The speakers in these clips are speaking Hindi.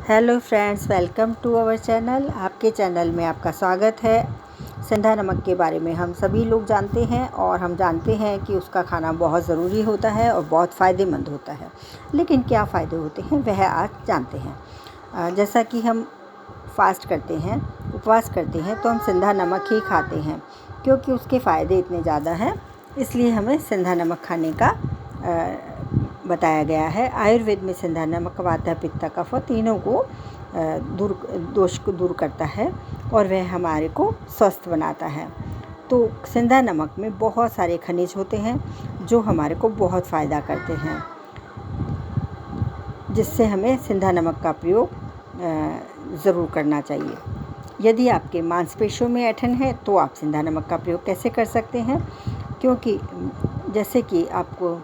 Hello friends, welcome to our channel. आपके चैनल में आपका स्वागत है। सेंधा नमक के बारे में हम सभी लोग जानते हैं और हम जानते हैं कि उसका खाना बहुत ज़रूरी होता है और बहुत फ़ायदेमंद होता है। लेकिन क्या फ़ायदे होते हैं वह आज जानते हैं। जैसा कि हम फास्ट करते हैं, उपवास करते हैं, तो हम सेंधा नमक ही खाते हैं क्योंकि उसके फ़ायदे इतने ज़्यादा हैं। इसलिए हमें सेंधा नमक खाने का बताया गया है। आयुर्वेद में सेंधा नमक वात पित्त कफ तीनों को दोष को दूर करता है और वह हमारे को स्वस्थ बनाता है। तो सेंधा नमक में बहुत सारे खनिज होते हैं जो हमारे को बहुत फ़ायदा करते हैं, जिससे हमें सेंधा नमक का प्रयोग ज़रूर करना चाहिए। यदि आपके मांसपेशियों में ऐंठन है तो आप सेंधा नमक का प्रयोग कैसे कर सकते हैं, क्योंकि जैसे कि आपको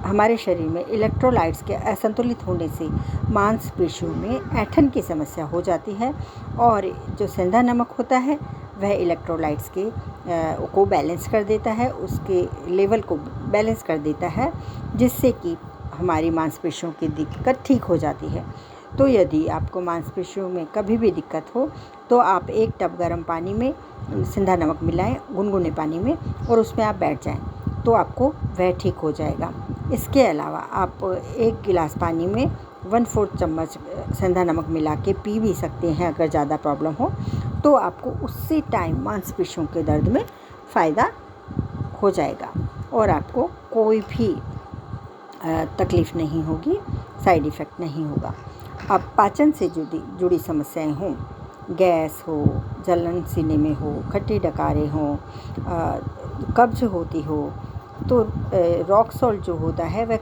हमारे शरीर में इलेक्ट्रोलाइट्स के असंतुलित होने से मांसपेशियों में ऐंठन की समस्या हो जाती है और जो सेंधा नमक होता है वह इलेक्ट्रोलाइट्स को बैलेंस कर देता है, उसके लेवल को बैलेंस कर देता है, जिससे कि हमारी मांसपेशियों की दिक्कत ठीक हो जाती है। तो यदि आपको मांसपेशियों में कभी भी दिक्कत हो तो आप एक टब गर्म पानी में सेंधा नमक मिलाएं, गुनगुने पानी में, और उसमें आप बैठ जाएं तो आपको वह ठीक हो जाएगा। इसके अलावा आप एक गिलास पानी में 1/4 चम्मच सेंधा नमक मिला के पी भी सकते हैं। अगर ज़्यादा प्रॉब्लम हो तो आपको उसी टाइम मांसपेशियों के दर्द में फ़ायदा हो जाएगा और आपको कोई भी तकलीफ़ नहीं होगी, साइड इफ़ेक्ट नहीं होगा। अब पाचन से जुड़ी समस्याएं हों, गैस हो, जलन सीने में हो, खट्टी डकारें हों, कब्ज होती हो, तो रॉक सॉल्ट जो होता है वह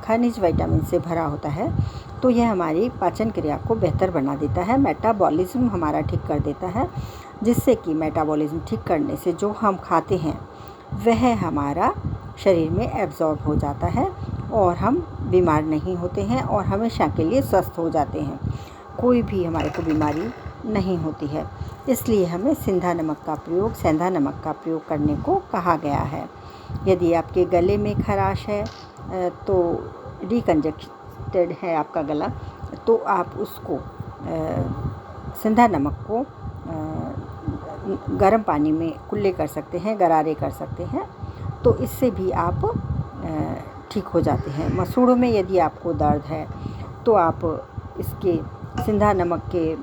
खनिज विटामिन से भरा होता है, तो यह हमारी पाचन क्रिया को बेहतर बना देता है। मेटाबॉलिज्म हमारा ठीक कर देता है, जिससे कि मेटाबॉलिज्म ठीक करने से जो हम खाते हैं वह हमारा शरीर में एब्जॉर्ब हो जाता है और हम बीमार नहीं होते हैं और हमेशा के लिए स्वस्थ हो जाते हैं। कोई भी हमारे को बीमारी नहीं होती है। इसलिए हमें सेंधा नमक का प्रयोग करने को कहा गया है। यदि आपके गले में खराश है तो डिकंजेस्टेड है आपका गला, तो आप उसको सेंधा नमक को गर्म पानी में कुल्ले कर सकते हैं, गरारे कर सकते हैं, तो इससे भी आप ठीक हो जाते हैं। मसूड़ों में यदि आपको दर्द है तो आप इसके सेंधा नमक के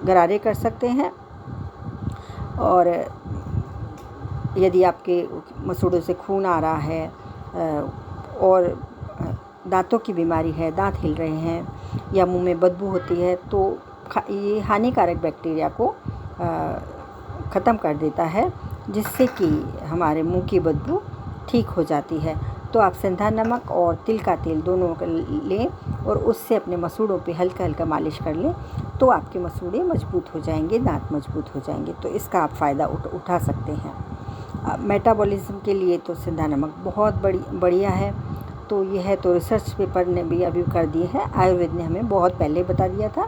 गरारे कर सकते हैं, और यदि आपके मसूड़ों से खून आ रहा है और दांतों की बीमारी है, दांत हिल रहे हैं या मुंह में बदबू होती है, तो ये हानिकारक बैक्टीरिया को ख़त्म कर देता है, जिससे कि हमारे मुंह की बदबू ठीक हो जाती है। तो आप सेंधा नमक और तिल का तेल दोनों लें और उससे अपने मसूड़ों पे हल्का हल्का मालिश कर लें, तो आपके मसूड़े मजबूत हो जाएंगे, दांत मजबूत हो जाएंगे। तो इसका आप फ़ायदा उठा सकते हैं। मेटाबॉलिज्म के लिए तो सेंधा नमक बहुत बढ़िया है। तो यह तो रिसर्च पेपर ने भी अभी कर दिए हैं। आयुर्वेद ने हमें बहुत पहले बता दिया था,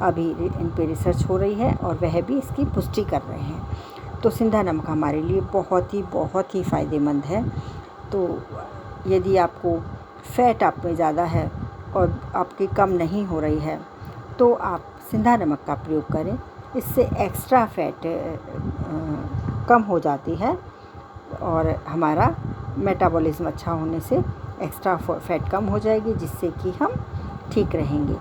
अभी इन पे रिसर्च हो रही है और वह भी इसकी पुष्टि कर रहे हैं। तो सेंधा नमक हमारे लिए बहुत ही फ़ायदेमंद है। तो यदि आपको फैट आप में ज़्यादा है और आपकी कम नहीं हो रही है तो आप सेंधा नमक का प्रयोग करें। इससे एक्स्ट्रा फैट कम हो जाती है और हमारा मेटाबॉलिज्म अच्छा होने से एक्स्ट्रा फैट कम हो जाएगी, जिससे कि हम ठीक रहेंगे।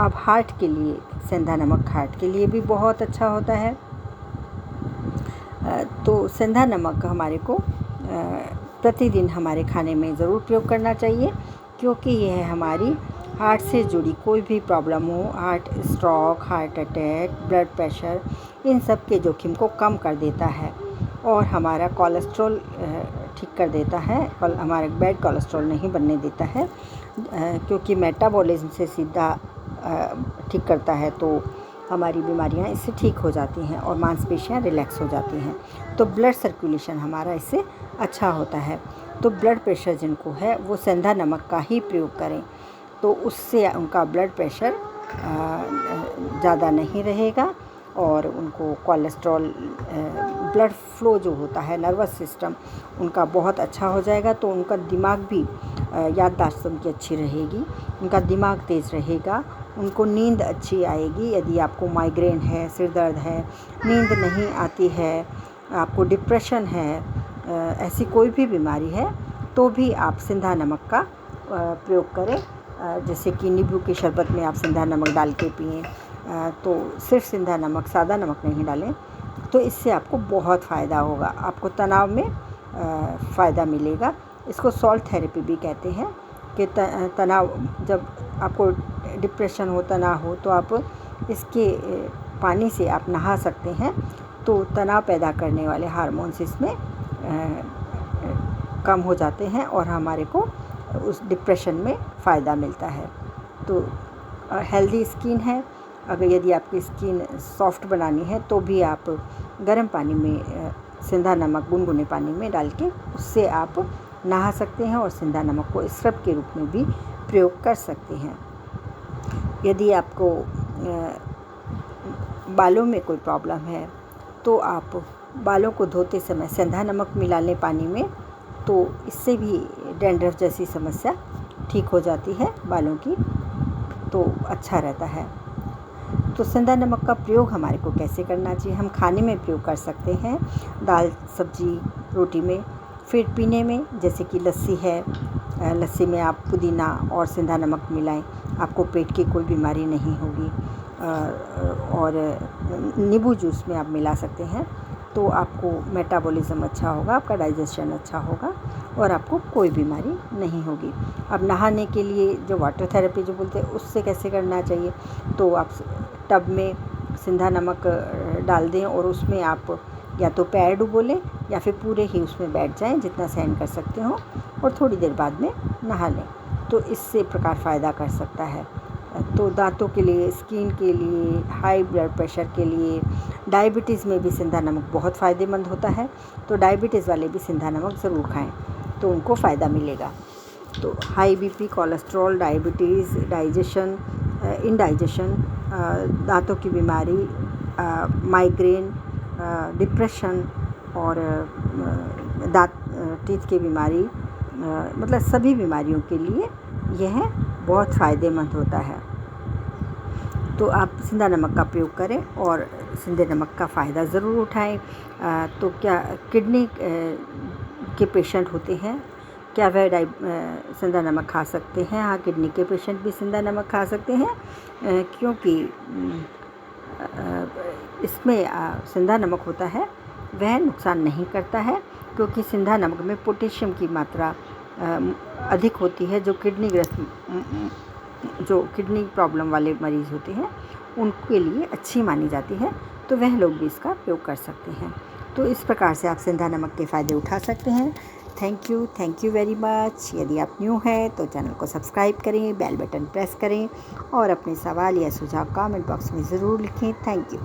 अब हार्ट के लिए सेंधा नमक हार्ट के लिए भी बहुत अच्छा होता है। तो सेंधा नमक हमारे को प्रतिदिन हमारे खाने में ज़रूर प्रयोग करना चाहिए, क्योंकि यह हमारी हार्ट से जुड़ी कोई भी प्रॉब्लम हो, heart stroke, heart attack, blood pressure, इन सब के जोखिम को कम कर देता है और हमारा कोलेस्ट्रॉल ठीक कर देता है। हमारे बैड कोलेस्ट्रॉल नहीं बनने देता है, क्योंकि मेटाबॉलिज्म से सीधा ठीक करता है, तो हमारी बीमारियां इससे ठीक हो जाती हैं और मांसपेशियां रिलैक्स हो जाती हैं। तो ब्लड सर्कुलेशन हमारा इससे अच्छा होता है। तो ब्लड प्रेशर जिनको है वो सेंधा नमक का ही प्रयोग करें, तो उससे उनका ब्लड प्रेशर ज़्यादा नहीं रहेगा और उनको कोलेस्ट्रॉल, ब्लड फ्लो जो होता है, नर्वस सिस्टम उनका बहुत अच्छा हो जाएगा। तो उनका दिमाग भी याददाश्त उनकी अच्छी रहेगी, उनका दिमाग तेज़ रहेगा, उनको नींद अच्छी आएगी। यदि आपको माइग्रेन है, सिर दर्द है, नींद नहीं आती है, आपको डिप्रेशन है, ऐसी कोई भी बीमारी है, तो भी आप सिंधा नमक का प्रयोग करें। जैसे कि नींबू के शरबत में आप सिंधा नमक डाल के पिएँ, तो सिर्फ सिंधा नमक, सादा नमक नहीं डालें, तो इससे आपको बहुत फ़ायदा होगा। आपको तनाव में फ़ायदा मिलेगा। इसको सॉल्ट थेरेपी भी कहते हैं कि तनाव, जब आपको डिप्रेशन हो, तनाव हो, तो आप इसके पानी से आप नहा सकते हैं, तो तनाव पैदा करने वाले हार्मोन्स इसमें कम हो जाते हैं और हमारे को उस डिप्रेशन में फ़ायदा मिलता है। तो हेल्दी स्किन है, अगर यदि आपकी स्किन सॉफ्ट बनानी है तो भी आप गर्म पानी में सिंधा नमक गुनगुने पानी में डाल के उससे आप नहा सकते हैं और सिंधा नमक को स्क्रब के रूप में भी प्रयोग कर सकते हैं। यदि आपको बालों में कोई प्रॉब्लम है तो आप बालों को धोते समय सिंधा नमक मिला लें पानी में, तो इससे भी डैंड्रफ जैसी समस्या ठीक हो जाती है बालों की, तो अच्छा रहता है। तो सिंधा नमक का प्रयोग हमारे को कैसे करना चाहिए? हम खाने में प्रयोग कर सकते हैं, दाल, सब्जी, रोटी में। फिर पीने में, जैसे कि लस्सी है, लस्सी में आप पुदीना और सिंधा नमक मिलाएं, आपको पेट की कोई बीमारी नहीं होगी। और नींबू जूस में आप मिला सकते हैं, तो आपको मेटाबॉलिज़्म अच्छा होगा, आपका डाइजेशन अच्छा होगा और आपको कोई बीमारी नहीं होगी। अब नहाने के लिए जो वाटर थेरेपी जो बोलते हैं, उससे कैसे करना चाहिए? तो आप टब में सिंधा नमक डाल दें और उसमें आप या तो पैर डुबो लें या फिर पूरे ही उसमें बैठ जाएं, जितना सहन कर सकते हो, और थोड़ी देर बाद में नहा लें, तो इससे प्रकार फ़ायदा कर सकता है। तो दांतों के लिए, स्किन के लिए, हाई ब्लड प्रेशर के लिए, डायबिटीज़ में भी सिंधा नमक बहुत फ़ायदेमंद होता है, तो डायबिटीज़ वाले भी सिंधा नमक ज़रूर खाएं, तो उनको फ़ायदा मिलेगा। तो high BP, cholesterol, diabetes, digestion, indigestion, दांतों की बीमारी, माइग्रेन, डिप्रेशन और टीथ की बीमारी, मतलब सभी बीमारियों के लिए यह बहुत फ़ायदेमंद होता है। तो आप सिंधा नमक का प्रयोग करें और सिंधे नमक का फ़ायदा ज़रूर उठाएं। तो क्या किडनी के पेशेंट होते हैं, क्या वह सिंधा नमक खा सकते हैं? हाँ, किडनी के पेशेंट भी सिंधा नमक खा सकते हैं, क्योंकि इसमें सिंधा नमक होता है वह नुकसान नहीं करता है, क्योंकि सिंधा नमक में पोटेशियम की मात्रा अधिक होती है। जो किडनी प्रॉब्लम वाले मरीज़ होते हैं उनके लिए अच्छी मानी जाती है, तो वह लोग भी इसका प्रयोग कर सकते हैं। तो इस प्रकार से आप सिंधा नमक के फ़ायदे उठा सकते हैं। Thank you very much. यदि आप न्यू हैं तो चैनल को सब्सक्राइब करें, बेल बटन प्रेस करें और अपने सवाल या सुझाव कमेंट बॉक्स में ज़रूर लिखें। Thank you.